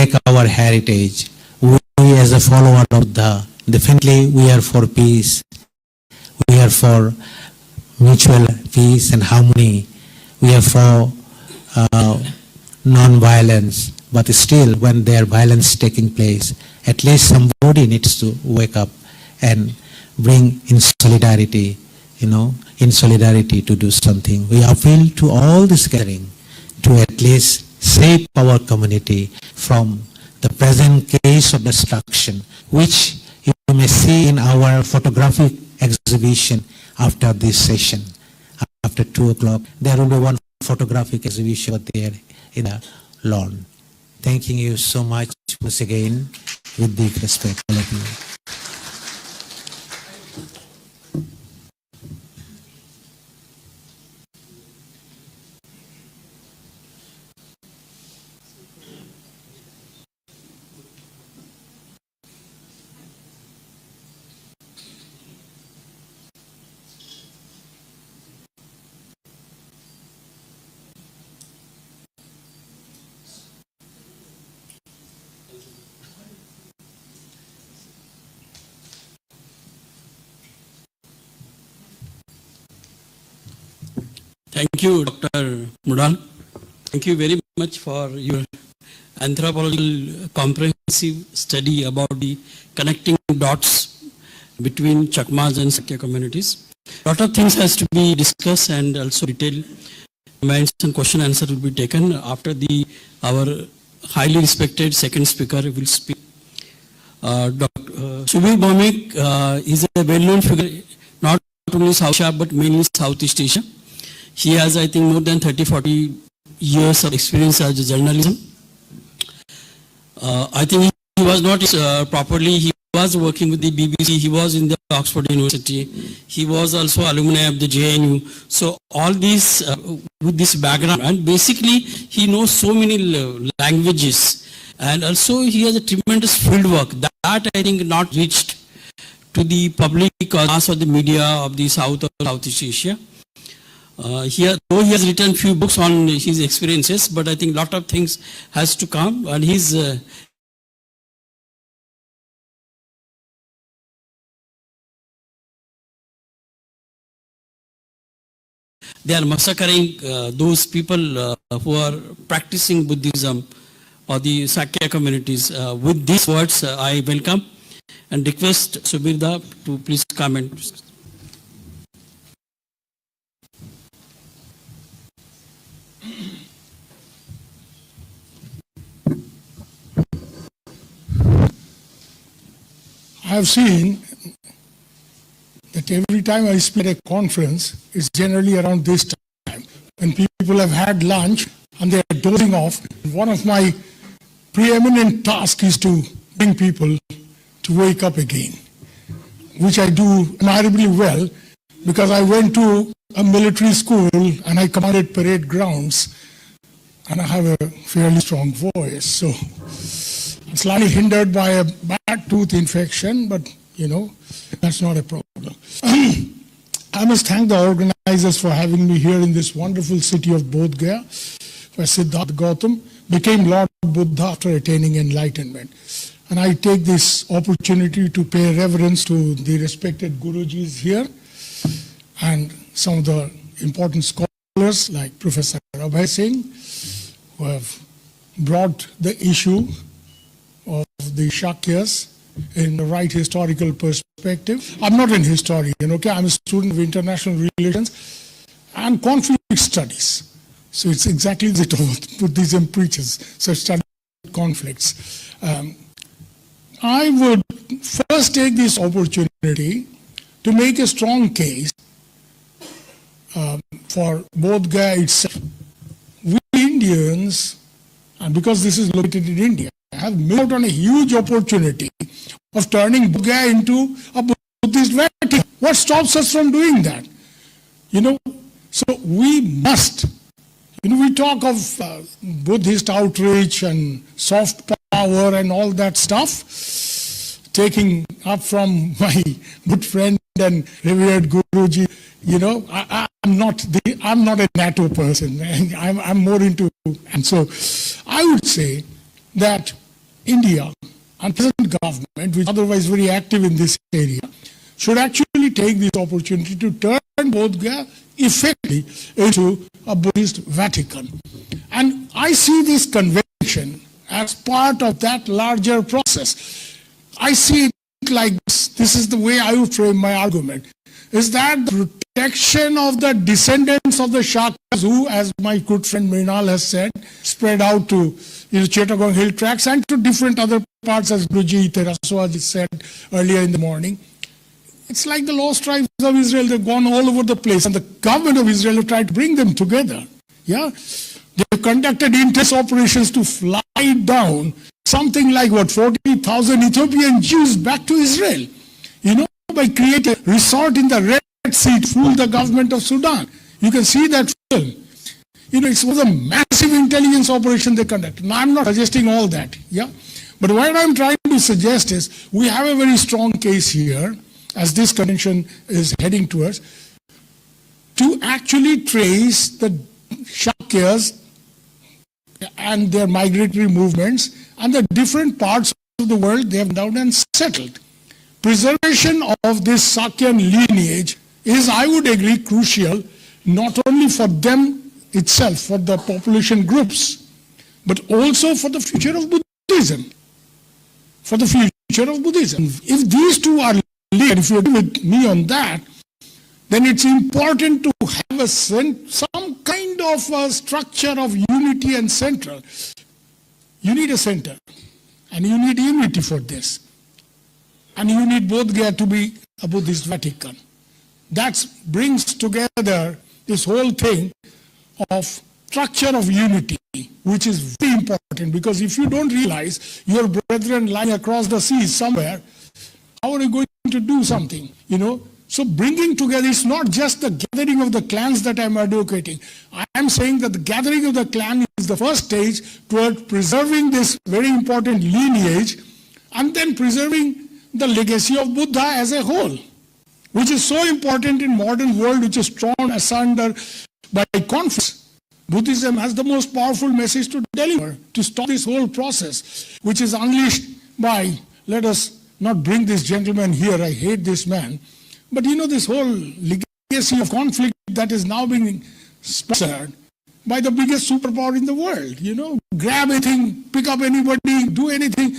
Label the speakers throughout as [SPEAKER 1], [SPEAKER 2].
[SPEAKER 1] break our heritage. We as a follower of Buddha, definitely we are for peace. We are for mutual peace and harmony. We are for non-violence. But still, when there violence is taking place, at least somebody needs to wake up and bring in solidarity, in solidarity to do something. We appeal to all this gathering to at least save our community from the present case of destruction, which you may see in our photographic exhibition after this session. After 2 o'clock, there will be one photographic exhibition out there in the lawn. Thanking you so much once again, with deep respect, all of you.
[SPEAKER 2] Thank you, Dr. Mudal. Thank you very much for your anthropological comprehensive study about the connecting dots between Chakmas and Sakya communities. A lot of things has to be discussed and also detailed comments and question answer will be taken after our highly respected second speaker will speak. Dr. Subir Bhaumik is a well-known figure not only South Asia but mainly Southeast Asia. He has, I think, more than 30-40 years of experience as a journalism. I think he was not properly, he was working with the BBC, he was in the Oxford University, he was also alumni of the JNU. So all these, with this background, and basically he knows so many languages, and also he has a tremendous field work that I think not reached to the public or mass of the media of the South or Southeast Asia. Though he has written few books on his experiences, but I think lot of things has to come, and he's they are massacring those people who are practicing Buddhism or the Sakya communities. With these words, I welcome and request Subirda to please comment.
[SPEAKER 3] I have seen that every time I speak at a conference, it's generally around this time, when people have had lunch and they are dozing off. One of my preeminent tasks is to bring people to wake up again, which I do admirably well, because I went to a military school and I commanded parade grounds, and I have a fairly strong voice. So I'm slightly hindered by a bad tooth infection, but that's not a problem. I must thank the organizers for having me here in this wonderful city of Bodh Gaya, where Siddhartha Gautam became Lord Buddha after attaining enlightenment. And I take this opportunity to pay reverence to the respected Gurujis here and some of the important scholars like Professor Abhay Singh, who have brought the issue of the Shakyas in the right historical perspective. I'm not an historian, okay? I'm a student of international relations and conflict studies. So it's exactly what Buddhism preaches, so study conflicts. I would first take this opportunity to make a strong case for Bodh Gaya itself. We Indians, and because this is located in India, have missed out on a huge opportunity of turning Bodh Gaya into a Buddhist Vatican. What stops us from doing that? So we must. We talk of Buddhist outreach and soft power and all that stuff, taking up from my good friend and revered Guruji. I'm not a NATO person. I'm more into, and so I would say that India and present government, which is otherwise very active in this area, should actually take this opportunity to turn Bodh Gaya effectively into a Buddhist Vatican. And I see this convention as part of that larger process. I see it like this. This is the way I would frame my argument. Is that the protection of the descendants of the Shakyas who, as my good friend Mrinal has said, spread out to Chittagong Hill tracts and to different other parts, as Guruji Teraswaj said earlier in the morning. It's like the lost tribes of Israel. They've gone all over the place, and the government of Israel have tried to bring them together. Yeah, they've conducted intense operations to fly down something like 40,000 Ethiopian Jews back to Israel. By creating a resort in the Red Sea to fool the government of Sudan. You can see that film. It was a massive intelligence operation they conducted. Now, I'm not suggesting all that. Yeah, but what I'm trying to suggest is we have a very strong case here, as this convention is heading towards, to actually trace the Shakyas and their migratory movements and the different parts of the world they have down and settled. Preservation of this Sakyan lineage is, I would agree, crucial, not only for them itself, for the population groups, but also for the future of Buddhism. For the future of Buddhism. If these two are linked, if you agree with me on that, then it's important to have some kind of a structure of unity and center. You need a center, and you need unity for this. And you need Bodh Gaya to be a Buddhist Vatican. That brings together this whole thing of structure of unity, which is very important, because if you don't realize your brethren lying across the sea somewhere, how are you going to do something? So bringing together is not just the gathering of the clans that I'm advocating. I am saying that the gathering of the clan is the first stage toward preserving this very important lineage, and then preserving the legacy of Buddha as a whole, which is so important in modern world, which is torn asunder by conflicts. Buddhism has the most powerful message to deliver, to stop this whole process, which is unleashed by, let us not bring this gentleman here, I hate this man, but this whole legacy of conflict that is now being sponsored by the biggest superpower in the world. Grab anything, pick up anybody, do anything.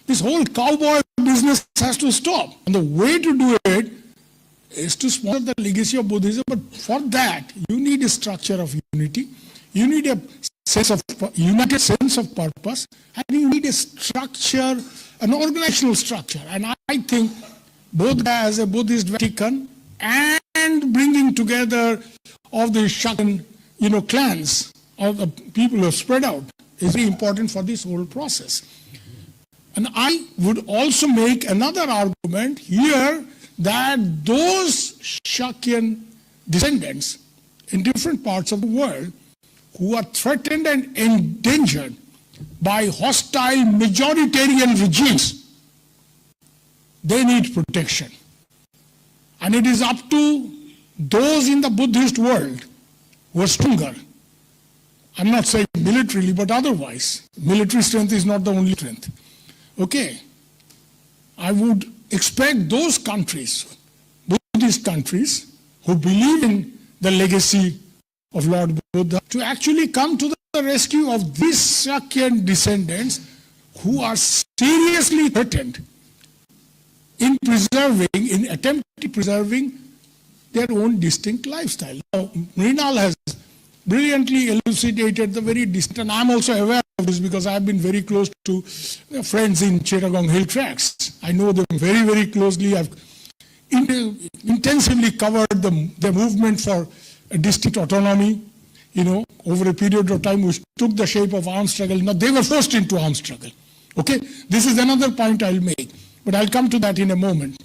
[SPEAKER 3] This whole cowboy business has to stop. And the way to do it is to sponsor the legacy of Buddhism. But for that, you need a structure of unity. You need a united sense of purpose. And you need a structure, an organizational structure. And I think Bodh Gaya as a Buddhist Vatican and bringing together of the Sakyan, clans, of the people who have spread out, is very important for this whole process. And I would also make another argument here that those Sakyan descendants in different parts of the world who are threatened and endangered by hostile majoritarian regimes, they need protection. And it is up to those in the Buddhist world who are stronger. I'm not saying militarily, but otherwise. Military strength is not the only strength. Okay, I would expect those countries, Buddhist countries, who believe in the legacy of Lord Buddha, to actually come to the rescue of these Sakyan descendants who are seriously threatened in attempting preserving their own distinct lifestyle. Now, Mrinal has brilliantly elucidated the very distinct, and I'm also aware of this because I've been very close to friends in Chittagong Hill tracts. I know them very, very closely. I've intensively covered the movement for district autonomy, over a period of time which took the shape of armed struggle. Now, they were forced into armed struggle. Okay, this is another point I'll make, but I'll come to that in a moment.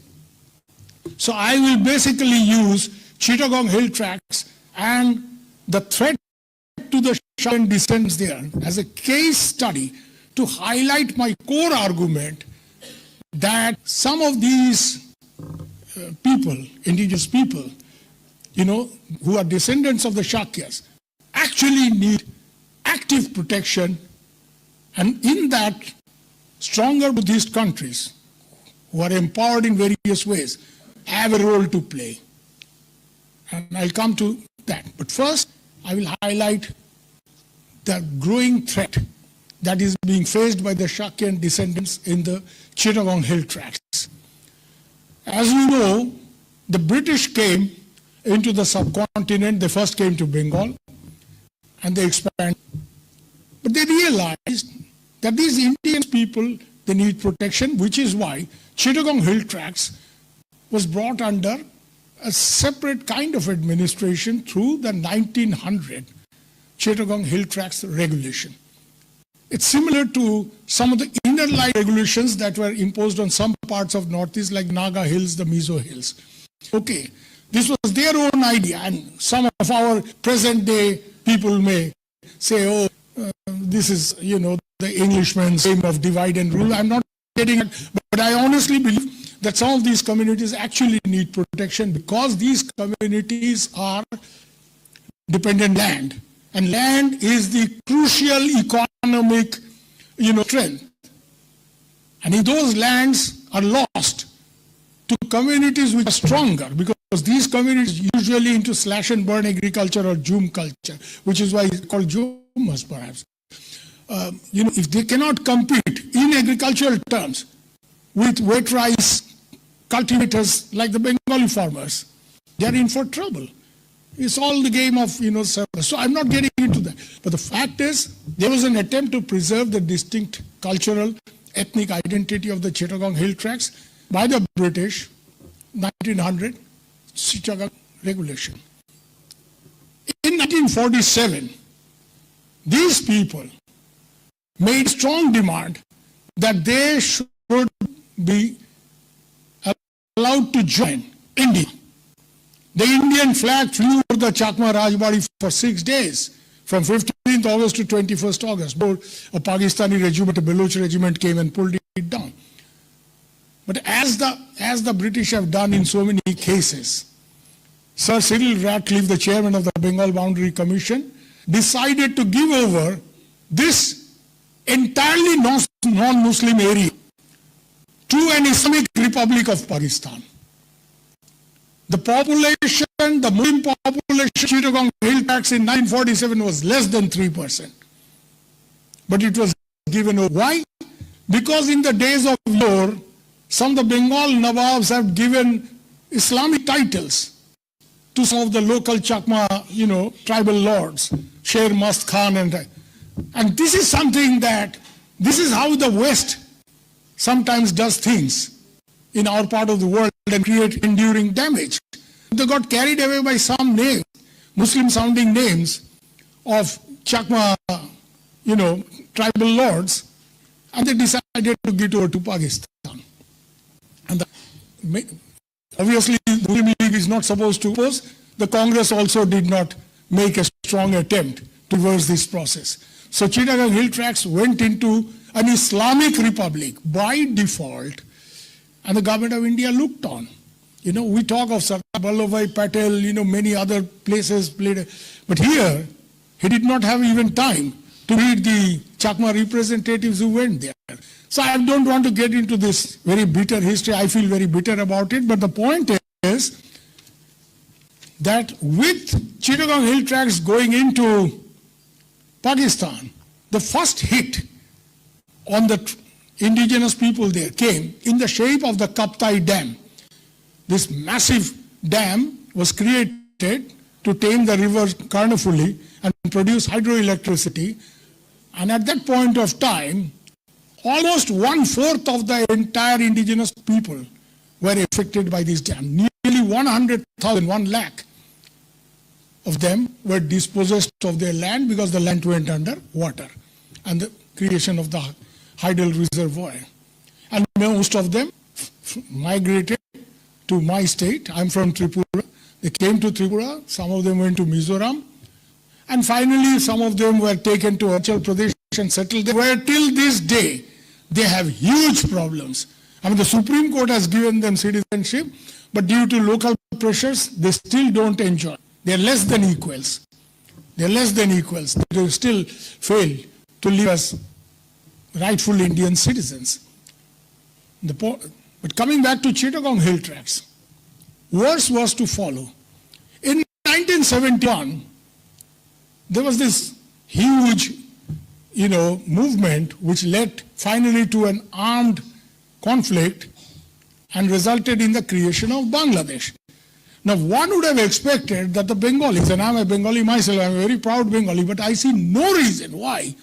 [SPEAKER 3] So I will basically use Chittagong Hill tracts and the threat to the Sakyan descendants there as a case study to highlight my core argument that some of these people, indigenous people, who are descendants of the Sakyas, actually need active protection, and in that stronger Buddhist countries who are empowered in various ways have a role to play. And I'll come to that. But first, I will highlight the growing threat that is being faced by the Sakyan descendants in the Chittagong Hill Tracts. As we know, the British came into the subcontinent. They first came to Bengal and they expanded. But they realized that these Indian people, they need protection, which is why Chittagong Hill Tracts was brought under a separate kind of administration through the 1900 Chittagong Hill Tracts regulation. It's similar to some of the inner line regulations that were imposed on some parts of Northeast, like Naga Hills, the Mizo Hills. Okay, this was their own idea, and some of our present day people may say, oh, this is, the Englishman's aim of divide and rule. I'm not getting it, but I honestly believe that some of these communities actually need protection because these communities are dependent land. And land is the crucial economic, strength. And if those lands are lost to communities which are stronger, because these communities usually into slash and burn agriculture or Jhum culture, which is why it's called Jhumas perhaps. If they cannot compete in agricultural terms with wet rice cultivators like the Bengali farmers, they are in for trouble. It's all the game of, service. So I'm not getting into that. But the fact is, there was an attempt to preserve the distinct cultural, ethnic identity of the Chittagong Hill Tracts by the British, 1900, Chittagong regulation. In 1947, these people made strong demand that they should be allowed to join India. The Indian flag flew over the Chakma Rajbari for 6 days, from 15th August to 21st August. A Pakistani regiment, a Baloch regiment came and pulled it down. But as the British have done in so many cases, Sir Cyril Ratcliffe, the chairman of the Bengal Boundary Commission, decided to give over this entirely non-Muslim area to an Islamic Republic of Pakistan. The population, the Muslim population, Chittagong Hill Tracts in 1947 was less than 3%. But it was given over. Why? Because in the days of yore, some of the Bengal Nawabs have given Islamic titles to some of the local Chakma, tribal lords, Sher Mast Khan and this is something this is how the West sometimes does things in our part of the world and create enduring damage. They got carried away by some names, Muslim-sounding names of Chakma, tribal lords, and they decided to give it over to Pakistan. And obviously, the Muslim League is not supposed to oppose. The Congress also did not make a strong attempt to reverse this process. So Chittagong Hill Tracts went into an Islamic republic by default, and the government of India looked on. We talk of Sardar Vallabhbhai Patel, many other places played, but here he did not have even time to meet the Chakma representatives who went there. So I don't want to get into this very bitter history. I feel very bitter about it, but the point is that with Chittagong Hill Tracts going into Pakistan, the first hit on the indigenous people there came in the shape of the Kaptai Dam. This massive dam was created to tame the river Karnafuli and produce hydroelectricity. And at that point of time, almost 1/4 of the entire indigenous people were affected by this dam. Nearly 100,000, 1 lakh of them were dispossessed of their land because the land went under water and the creation of the Hydel Reservoir. And most of them migrated to my state. I'm from Tripura. They came to Tripura. Some of them went to Mizoram. And finally, some of them were taken to Arunachal Pradesh and settled there, where till this day, they have huge problems. The Supreme Court has given them citizenship, but due to local pressures, they still don't enjoy. They're less than equals. They're less than equals. They still fail to live as rightful Indian citizens. But coming back to Chittagong Hill Tracts, worse was to follow. In 1971, there was this huge, movement which led finally to an armed conflict and resulted in the creation of Bangladesh. Now, one would have expected that the Bengalis, and I'm a Bengali myself, I'm a very proud Bengali, but I see no reason why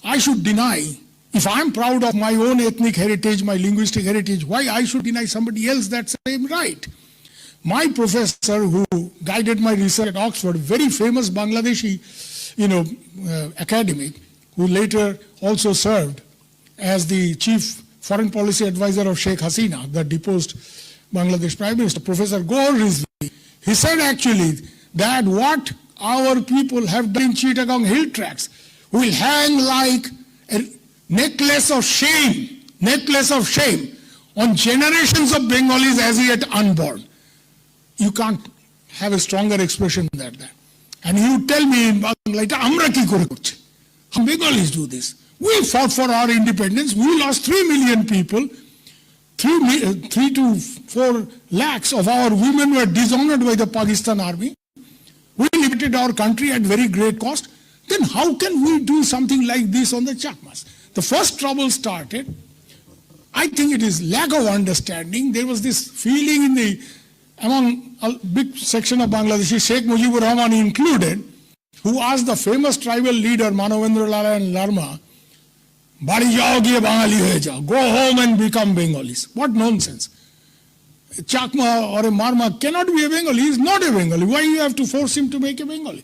[SPEAKER 3] I should deny, if I'm proud of my own ethnic heritage, my linguistic heritage, why I should deny somebody else that same right? My professor who guided my research at Oxford, very famous Bangladeshi, academic, who later also served as the chief foreign policy advisor of Sheikh Hasina, the deposed Bangladesh Prime Minister, Professor Gohar Rizvi, he said actually that what our people have done in Chittagong Hill Tracts will hang like a necklace of shame on generations of Bengalis as yet unborn. You can't have a stronger expression than that. And you tell me in Bangla, Amra ki kore korche? How Bengalis do this? We fought for our independence. We lost 3 million people. 3 to 4 lakhs of our women were dishonored by the Pakistan army. We liberated our country at very great cost. Then how can we do something like this on the Chakmas? The first trouble started, I think it is lack of understanding. There was this feeling among a big section of Bangladesh, Sheikh Mujibur Rahman included, who asked the famous tribal leader Manavendra Lal and Larma, Bari jao giye Bangali hoye jao, go home and become Bengalis. What nonsense. A Chakma or a Marma cannot be a Bengali. He is not a Bengali. Why you have to force him to make a Bengali?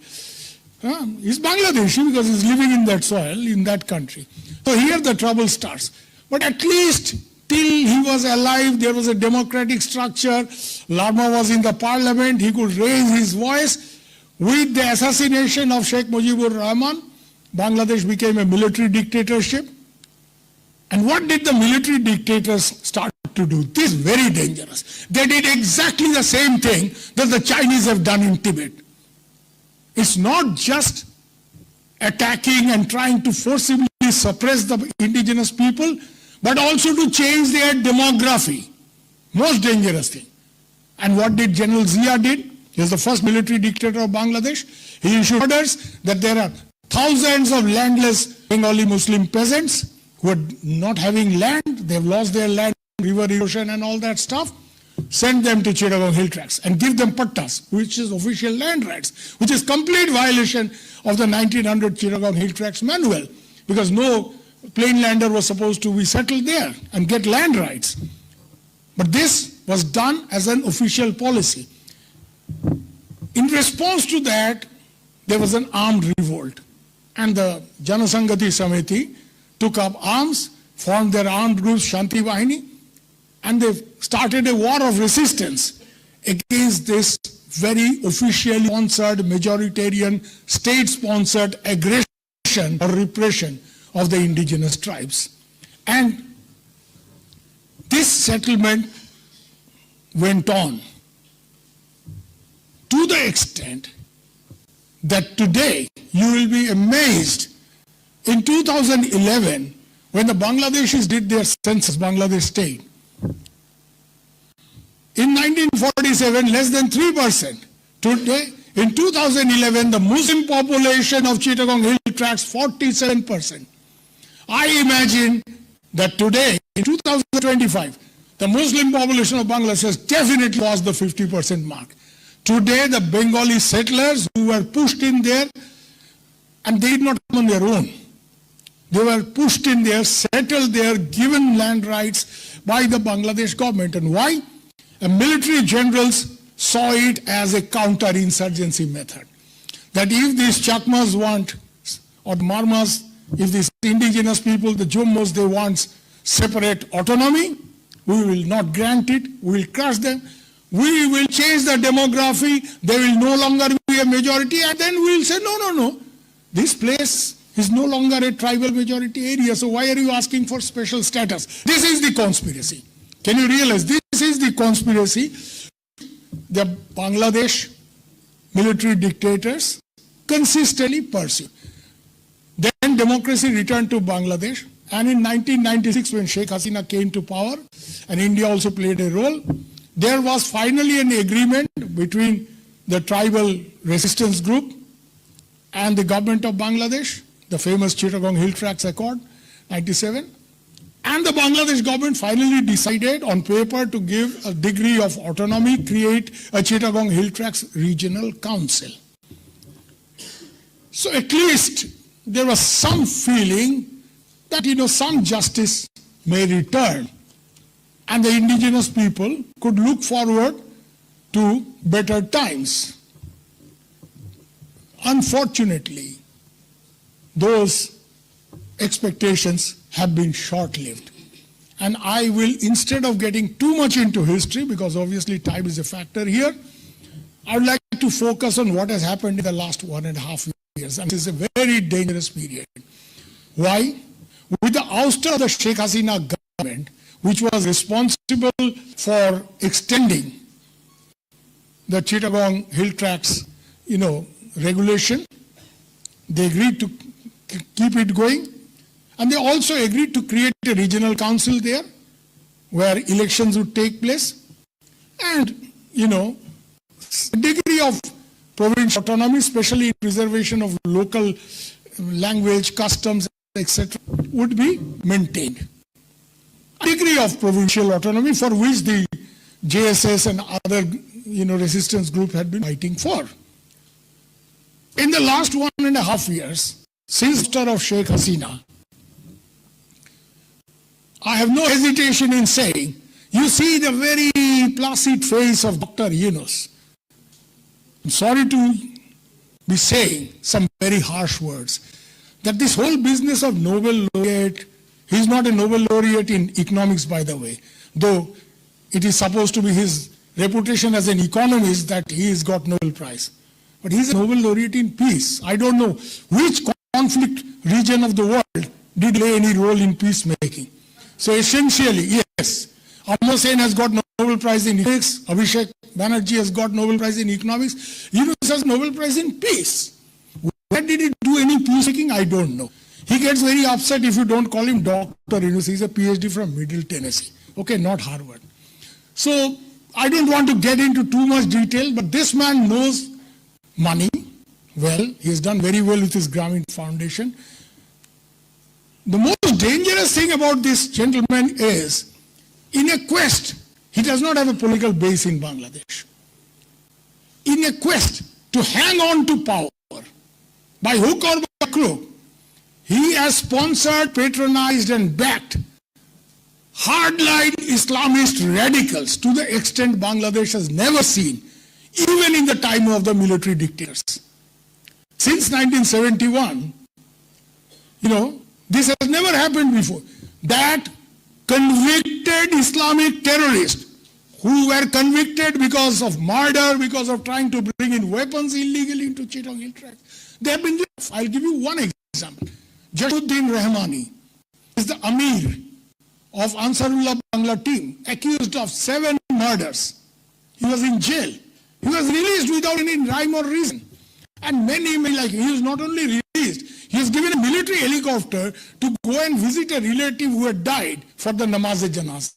[SPEAKER 3] He's Bangladeshi because he's living in that soil, in that country. So here the trouble starts. But at least till he was alive, there was a democratic structure. Larma was in the parliament. He could raise his voice. With the assassination of Sheikh Mujibur Rahman, Bangladesh became a military dictatorship. And what did the military dictators start to do? This is very dangerous. They did exactly the same thing that the Chinese have done in Tibet. It's not just attacking and trying to forcibly suppress the indigenous people, but also to change their demography. Most dangerous thing. And what did General Zia did? He was the first military dictator of Bangladesh. He issued orders that there are thousands of landless Bengali Muslim peasants who are not having land. They've lost their land, river erosion and all that stuff. Send them to Chittagong Hill Tracts and give them pattas, which is official land rights, which is complete violation of the 1900 Chittagong Hill Tracts manual, because no plainlander was supposed to be settled there and get land rights. But this was done as an official policy. In response to that, there was an armed revolt. And the Janasangati Samiti took up arms, formed their armed groups, Shanti Bahini, and they started a war of resistance against this very officially sponsored, majoritarian, state-sponsored aggression or repression of the indigenous tribes. And this settlement went on to the extent that today you will be amazed. In 2011, when the Bangladeshis did their census, Bangladesh state, in 1947, less than 3%. Today, in 2011, the Muslim population of Chittagong Hill Tracts, 47%. I imagine that today, in 2025, the Muslim population of Bangladesh has definitely crossed the 50% mark. Today, the Bengali settlers who were pushed in there, and they did not come on their own. They were pushed in there, settled there, given land rights by the Bangladesh government. And why? Military generals saw it as a counter-insurgency method. That if these Chakmas want, or Marmas, if these indigenous people, the Jummos, they want separate autonomy, we will not grant it, we will crush them, we will change the demography, they will no longer be a majority, and then we will say, no, this place is no longer a tribal majority area, so why are you asking for special status? This is the conspiracy. Can you realize this is the conspiracy the Bangladesh military dictators consistently pursue? Then democracy returned to Bangladesh. And in 1996, when Sheikh Hasina came to power, and India also played a role, there was finally an agreement between the tribal resistance group and the government of Bangladesh, the famous Chittagong Hill Tracts Accord, 97. And the Bangladesh government finally decided on paper to give a degree of autonomy, create a Chittagong Hill Tracts Regional Council. So at least there was some feeling that, some justice may return and the indigenous people could look forward to better times. Unfortunately, those expectations have been short-lived. And I will, instead of getting too much into history, because obviously time is a factor here, I would like to focus on what has happened in the last 1.5 years. And this is a very dangerous period. Why? With the ouster of the Sheikh Hasina government, which was responsible for extending the Chittagong Hill Tracts, regulation, they agreed to keep it going. And they also agreed to create a regional council there where elections would take place. And, a degree of provincial autonomy, especially preservation of local language, customs, etc., would be maintained. A degree of provincial autonomy for which the JSS and other, resistance group had been fighting for. In the last 1.5 years, since the of Sheikh Hasina, I have no hesitation in saying, you see the very placid face of Dr. Yunus. I'm sorry to be saying some very harsh words, that this whole business of Nobel laureate, he's not a Nobel laureate in economics, by the way, though it is supposed to be his reputation as an economist that he has got Nobel Prize. But he's a Nobel laureate in peace. I don't know which conflict region of the world did play any role in peacemaking. So essentially, yes, Amar Sen has got Nobel Prize in economics, Abhishek Banerjee has got Nobel Prize in economics, Yunus has Nobel Prize in peace. Where did he do any peacemaking? I don't know. He gets very upset if you don't call him Dr. Yunus. He's a PhD from Middle Tennessee. Okay, not Harvard. So I don't want to get into too much detail, but this man knows money well. He has done very well with his Grameen Foundation. The most dangerous thing about this gentleman is, in a quest, he does not have a political base in Bangladesh. In a quest to hang on to power, by hook or by crook, he has sponsored, patronized and backed hardline Islamist radicals to the extent Bangladesh has never seen, even in the time of the military dictators. Since 1971, this has never happened before. That convicted Islamic terrorists who were convicted because of murder, because of trying to bring in weapons illegally into Chittagong Hill Tracts, they have been left. I'll give you one example. Jashuddin Rahmani is the Amir of Ansarullah Bangla team, accused of 7 murders. He was in jail. He was released without any rhyme or reason. And many, like he was not only released, he was given a military helicopter to go and visit a relative who had died for the namaz-e-janazah.